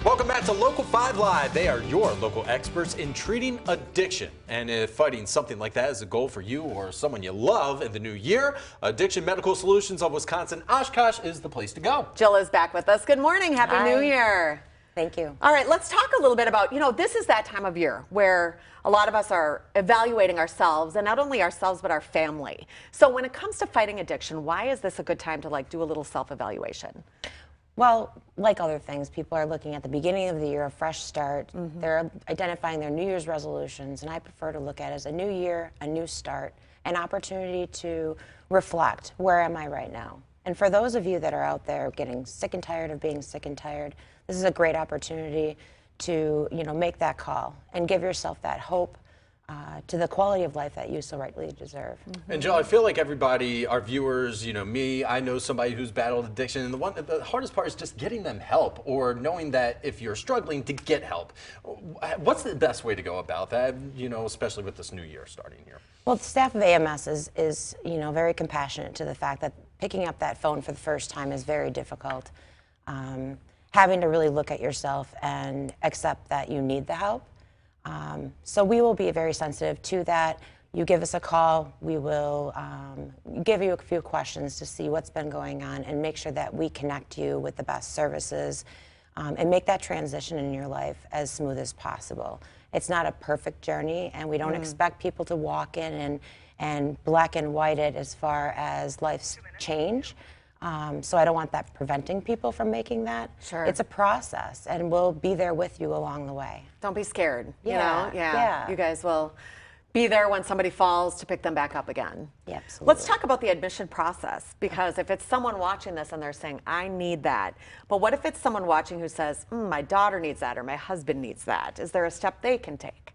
Welcome back to Local 5 Live. They are your local experts in treating addiction. And if fighting something like that is a goal for you or someone you love in the new year, Addiction Medical Solutions of Wisconsin, Oshkosh is the place to go. Jill is back with us. Good morning. Happy Hi. New Year. Thank you. All right, let's talk a little bit about, this is that time of year where a lot of us are evaluating ourselves, and not only ourselves, but our family. So when it comes to fighting addiction, why is this a good time to do a little self-evaluation? Well, like other things, people are looking at the beginning of the year, a fresh start. They're identifying their New Year's resolutions, and I prefer to look at it as a new year, a new start, an opportunity to reflect, where am I right now? And for those of you that are out there getting sick and tired of being sick and tired, this is a great opportunity to, make that call and give yourself that hope to the quality of life that you so rightly deserve. And Jill, I feel like everybody, our viewers, me, I know somebody who's battled addiction, and the hardest part is just getting them help, or knowing that if you're struggling, to get help. What's the best way to go about that, especially with this new year starting here? Well, the staff of AMS is very compassionate to the fact that picking up that phone for the first time is very difficult. Having to really look at yourself and accept that you need the help. So we will be very sensitive to that. You give us a call, we will give you a few questions to see what's been going on and make sure that we connect you with the best services and make that transition in your life as smooth as possible. It's not a perfect journey, and we don't expect people to walk in and black and white it as far as life's change. So I don't want that preventing people from making that. Sure. It's a process, and we'll be there with you along the way. Don't be scared. Yeah. You guys will be there when somebody falls to pick them back up again. Yeah, absolutely. Let's talk about the admission process, because if it's someone watching this and they're saying, I need that, but what if it's someone watching who says, my daughter needs that or my husband needs that? Is there a step they can take?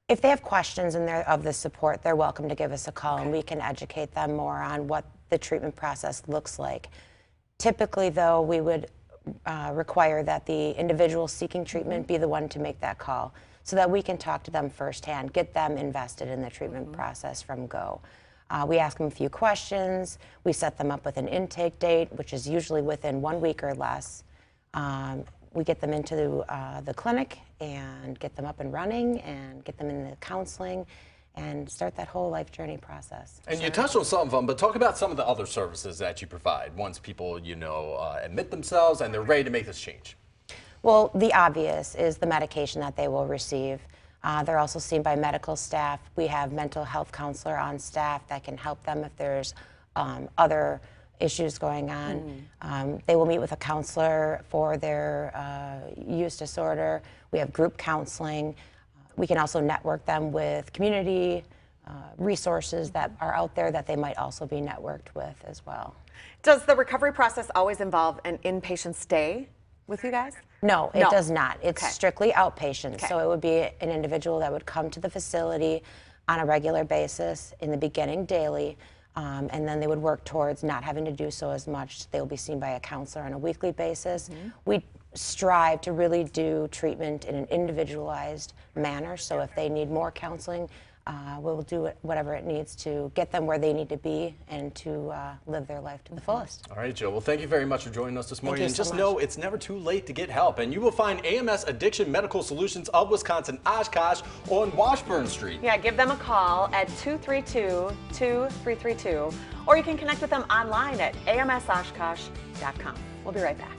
If they have questions and they're of the support, they're welcome to give us a call, and we can educate them more on what the treatment process looks like. Typically, though, we would require that the individual seeking treatment be the one to make that call, so that we can talk to them firsthand, get them invested in the treatment process from go. We ask them a few questions. We set them up with an intake date, which is usually within 1 week or less. We get them into the clinic and get them up and running and get them in the counseling and start that whole life journey process. And you touched on some of them, but talk about some of the other services that you provide once people, admit themselves and they're ready to make this change. Well, the obvious is the medication that they will receive. They're also seen by medical staff. We have mental health counselor on staff that can help them if there's other issues going on. They will meet with a counselor for their use disorder. We have group counseling. We can also network them with community resources that are out there that they might also be networked with as well. Does the recovery process always involve an inpatient stay with you guys? No, it does not. It's strictly outpatient. Okay. So it would be an individual that would come to the facility on a regular basis, in the beginning daily, and then they would work towards not having to do so as much. They'll be seen by a counselor on a weekly basis. We strive to really do treatment in an individualized manner, so if they need more counseling, we'll do whatever it needs to get them where they need to be and to live their life to the fullest. All right, Jill. Well, thank you very much for joining us this morning. you And so just much. know it's never too late to get help. And you will find AMS Addiction Medical Solutions of Wisconsin, Oshkosh, on Washburn Street. Yeah, give them a call at 232-2332, or you can connect with them online at amsoshkosh.com. We'll be right back.